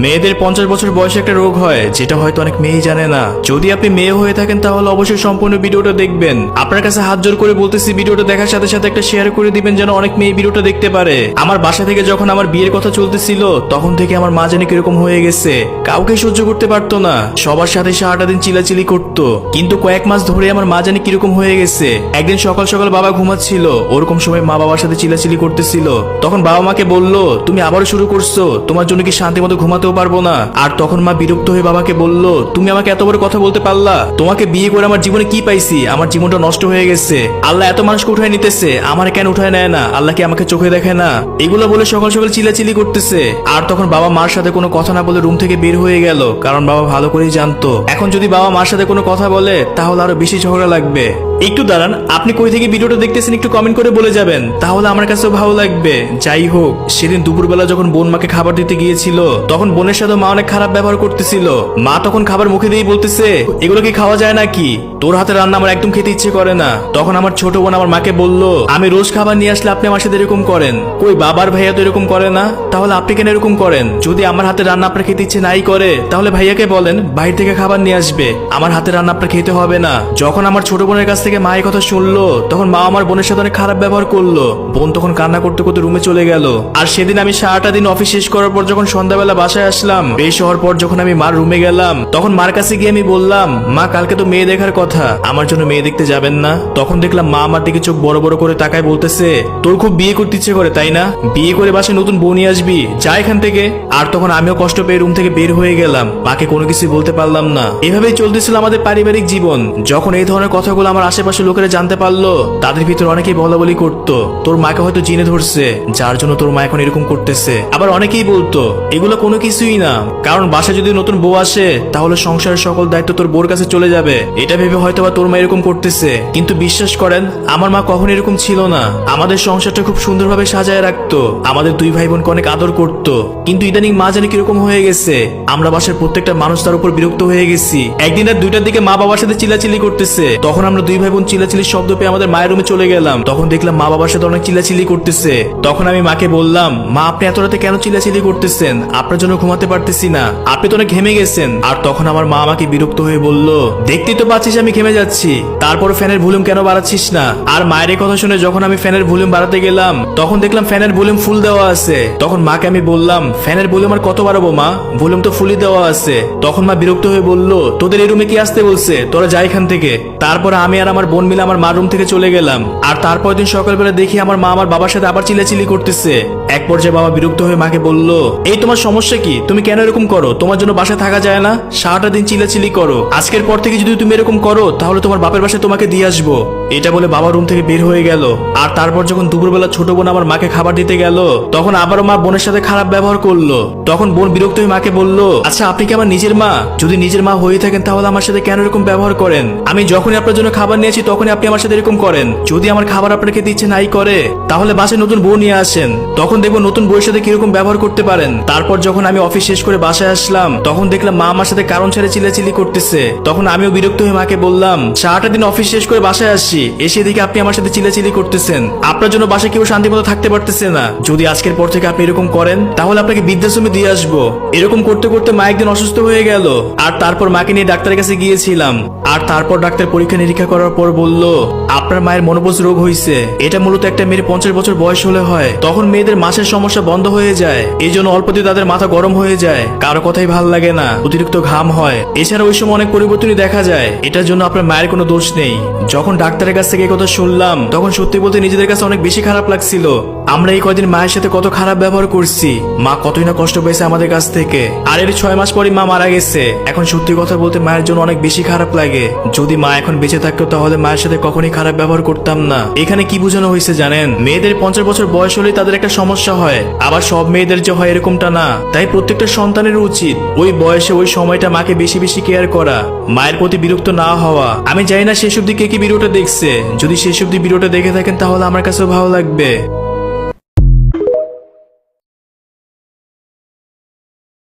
মেয়েদের 50 বছর বয়সে একটা রোগ হয়, যেটা হয়তো অনেক মেয়েই জানে না। যদি আপনি মেয়ে হয়ে থাকেন তাহলে অবশ্যই সম্পূর্ণ ভিডিওটা দেখবেন। আপনার কাছে হাত জোর করে বলতেছি, ভিডিওটা দেখার সাথে সাথে একটা শেয়ার করে দিবেন যেন অনেক মেয়ে ভিডিওটা দেখতে পারে। আমার বাসা থেকে যখন আমার বিয়ের কথা চলতেছিল তখন থেকে আমার মা জানি কিরকম হয়ে গেছে, কাউকে সহ্য করতে পারতো না, সবার সাথে সারাটা দিন চিলাচিলি করতো। কিন্তু কয়েক মাস ধরে আমার মা জানি কিরকম হয়ে গেছে। একদিন সকাল সকাল বাবা ঘুমাচ্ছিল, ওরকম সময় মা বাবার সাথে চিলাচিলি করতেছিল। তখন বাবা মাকে বলল, তুমি আবারও শুরু করছো, তোমার জন্য কি শান্তি মতো ঘুমাতেও পারবো না। আর তখন মা বিরক্ত হয়ে বাবাকে বলল, তুমি আমাকে এত বড় কথা বলতে পারলা? তোমাকে বিয়ে করে আমার জীবনে কি পাইছি? আমার জীবনটা নষ্ট হয়ে গেছে। আল্লাহ এত মানুষকে উঠায় নিতেছে, আমার কেন উঠায় নেয় না? আল্লাহ কি আমাকে চোখে দেখে না? এগুলো বলে সকাল সকাল চিলাচিলি করতেছে। আর তখন বাবা মার সাথে কোনো কথা না বলে রুম থেকে বের হয়ে গেল, কারণ বাবা ভালো করেই জানতো এখন যদি বাবা মার সাথে কোনো কথা বলে তাহলে আরো বেশি ঝগড়া লাগবে। একটু দাঁড়ান, আপনি কই থেকে ভিডিওটা দেখতেছেন একটু কমেন্ট করে বলে যাবেন, তাহলে আমার কাছেও ভালো লাগবে। যাই হোক, সেদিন দুপুরবেলা যখন বোন মাকে খাবার দিতে গিয়েছিল তখন বোনের সাথে মা অনেক খারাপ ব্যবহার করতেছিল। মা তখন খাবার মুখে দিয়ে বলতেছে, এগুলো কি খাওয়া যায় নাকি? তোর হাতে রান্না আমার একদম খেতে ইচ্ছে করে না। তখন আমার ছোট বোন আমার মাকে বলল, আমি রোজ খাবার নিয়ে আসলে আপনি আমার সাথে এরকম করেন, কই বাবার ভাইয়া তো এরকম করে না, তাহলে আপনি কেন এরকম করেন? যদি আমার হাতে রান্না আপনার খেতে ইচ্ছে নাই করে তাহলে ভাইয়াকে বলেন বাইরে থেকে খাবার নিয়ে আসবে, আমার হাতে রান্না আপনার খেতে হবে না। যখন আমার ছোট বোনের কাছ থেকে মা এই কথা শুনলো তখন মা আমার বোনের সাথে অনেক খারাপ ব্যবহার করলো। বোন তখন কান্না করতে করতে রুমে চলে গেল। আর সেদিন আমি সারাটা দিন অফিস শেষ করার পর যখন সন্ধ্যাবেলা বাসায় আসলাম, বেশ হওয়ার পর যখন আমি মার রুমে গেলাম তখন মার কাছে গিয়ে আমি বললাম, মা কালকে তো মেয়ে দেখার কথা, আমার জন্য মেয়ে দেখতে যাবেন না? তখন দেখলাম মা আমার দিকে চোখ বড় বড় করে তাকায় বলতেছে, তোর খুব বিয়ে করতে ইচ্ছে করে তাই না? বিয়ে করে বাসায় নতুন বউ নিয়ে আসবি, যা এখান থেকে। আর তখন আমিও কষ্ট পেয়ে রুম থেকে বের হয়ে গেলাম, মাকে কোনো কিছু বলতে পারলাম না। এভাবেই চলতেছিল আমাদের পারিবারিক জীবন। যখন এই ধরনের কথাগুলো আমার আশেপাশে লোকেরা জানতে পারলো তাদের ভিতর অনেকেই বলা বলি করতো, তোর মাকে হয়তো জিনে ধরছে, যার জন্য তোর মা এখন এরকম করতেছে। আবার অনেকেই বলতো এগুলো কোনো কিছুই না, কারণ বাসায় যদি নতুন বউ আসে তাহলে সংসারের সকল দায়িত্ব তোর বোর কাছে চলে যাবে, এটা ভেবে হয়তো বা তোর মা এরকম করতেছে। কিন্তু বিশ্বাস করেন, আমার মা কখন এরকম ছিল না। আমাদের সংসারটা খুব সুন্দরভাবে সাজায় রাখতো, আমাদের দুই ভাই বোনকে অনেক আদর করতো। কিন্তু ইদানিং মা জানি কিরকম হয়ে গেছে, আমরা বাসার প্রত্যেকটা মানুষ তার উপর বিরক্ত হয়ে গেছি। একদিন রাত 2টার দিকে মা বাবার সাথে চিল্লাচিল্লি করতেছে, তখন আমরা দুই ভাই বোন চিল্লাচিল্লির শব্দ পেয়ে আমাদের মায়ের রুমে চলে গেলাম। তখন দেখলাম মা বাবার সাথে অনেক চিল্লাচিল্লি করতেছে। তখন আমি মাকে বললাম, মা আপনি এত রাতে কেন চিল্লাচিল্লি করতেছেন? আপনার জন্য ঘুমাতে পারতেছি না, আপনি তো অনেক ঘেমে গেছেন। আর তখন আমার মা আমাকে বিরক্ত হয়ে বলল, দেখতেই তো পাচ্ছিস আমি ঘেমে যাচ্ছি, তারপর ফ্যানের ভলিউম কেন বাড়াচ্ছিস না? আর মায়ের কথা শুনে যখন আমি ফ্যানের ভলিউম বাড়াতে গেলাম তখন দেখলাম ফ্যানের ভলিউম ফুল দেওয়া আছে। তখন মাকে আমি বললাম, ফ্যানের ভলিউম আর কত বাড়াবো মা, ভলিউম তো ফুলই দেওয়া আছে। তখন মা বিরক্ত হয়ে বলল, তোদের এই রুমে কি আসতে বলছে, তোরা যা এখান থেকে। তারপর আমি আর আমার বোন মিলে আমার মার রুম থেকে চলে গেলাম। আর তারপর দিন সকালবেলা দেখি আমার মা আমার বাবার সাথে আবার চিল্লাচিল্লি করতেছে। এক পর্যায়ে বাবা বিরক্ত হয়ে মাকে বলল, এই তোমার সমস্যা কি? তুমি কেন এরকম করো? তোমার জন্য বাসায় থাকা যায় না? সারাটা দিন চিল্লাচিল্লি করো, আজকের পর থেকে যদি তুমি এরকম করো তাহলে তোমার বাপের বাসায় তোমাকে দিয়ে আসবো। এটা বলে বাবা রুম থেকে বের হয়ে গেল। আর তারপর যখন দুপুরবেলা ছোট বোন আমার মাকে খাবার দিতে গেল তখন আবারও মা বোনের সাথে খারাপ ব্যবহার করলো। তখন বোন বিরক্ত হয়ে মাকে বলল, আচ্ছা আপনি কি আমার নিজের মা? যদি নিজের মা হয়ে থাকেন তাহলে আমার সাথে কেন এরকম ব্যবহার করেন? আমি যখনই আপনার জন্য খাবার নিয়েছি তখনই আপনি আমার সাথে এরকম করেন। যদি আমার খাবার আপনার খেতে ইচ্ছে নাই করে তাহলে বাসায় নতুন বউ নিয়ে আসেন, তখন দেখবো নতুন বউয়ের সাথে কিরকম ব্যবহার করতে পারেন। তারপর যখন আমি অফিস শেষ করে বাসায় আসলাম তখন দেখলাম মা আমার সাথে কারণ ছেড়ে চিল্লাচিল্লি করতেছে। তখন আমিও বিরক্ত হয়ে মাকে বললাম, সারাটা দিন অফিস শেষ করে বাসায় আসছি, এসে দেখি আপনি আমার সাথে চিল্লাচিল্লি করতেছেন, আপনার জন্য বাসায় কেউ শান্তি মতো থাকতে পারতেছে না। যদি আজকের পর থেকে আপনি এরকম করেন তাহলে আপনাকে বৃদ্ধাশ্রমে দিয়ে আসবো। এরকম করতে করতে মা একদিন অসুস্থ হয়ে গেল। আর তারপর মাকে নিয়ে ডাক্তারের কাছে গিয়েছিলাম। আর তারপর ডাক্তার পরীক্ষা নিরীক্ষা করার পর বলল, আপনার মায়ের মনোপজ রোগ হয়েছে। এটা মূলত একটা মেয়ের 50 বছর বয়স হলে হয়, তখন মেয়েদের মাসের সমস্যা বন্ধ হয়ে যায়। এই জন্য অল্পতে তাদের মাথা গরম হয়ে যায়, কারো কথাই ভাল লাগে না, অতিরিক্ত ঘাম হয়। এছাড়া ওই সময় অনেক পরিবর্তনই দেখা যায়। এটার জন্য আপনার মায়ের কোনো দোষ নেই। যখন ডাক্তারের কাছ থেকে এই কথা শুনলাম তখন সত্যি বলতে নিজেদের কাছে অনেক বেশি খারাপ লাগছিল। আমরা এই কয়দিন মায়ের সাথে কত খারাপ ব্যবহার করছি, মা কতই না কষ্ট পেয়েছে আমাদের কাছ থেকে। আর এর 6 মাস পরই মা মারা গেছে। এখন সত্যি কথা বলতে মায়ের জন্য অনেক বেশি খারাপ লাগে। যদি মা এখন বেঁচে থাকতো তাহলে মায়ের সাথে কখনই খারাপ ব্যবহার করতাম না। এখানে কি বোঝানো হয়েছে জানেন? মেয়েদের 50 বছর বয়স হলেই তাদের একটা সমস্যা হয়, আবার সব মেয়েদের যে হয় এরকমটা না। তাই প্রত্যেকটা সন্তানের উচিত ওই বয়সে ওই সময়টা মাকে বেশি বেশি কেয়ার করা, মায়ের প্রতি বিরক্ত না হওয়া। আমি জানি না শেষ অব্দি কে কি ভিডিওটা দেখছে, যদি শেষ অব্দি ভিডিওটা দেখে থাকেন তাহলে আমার কাছেও ভালো লাগবে।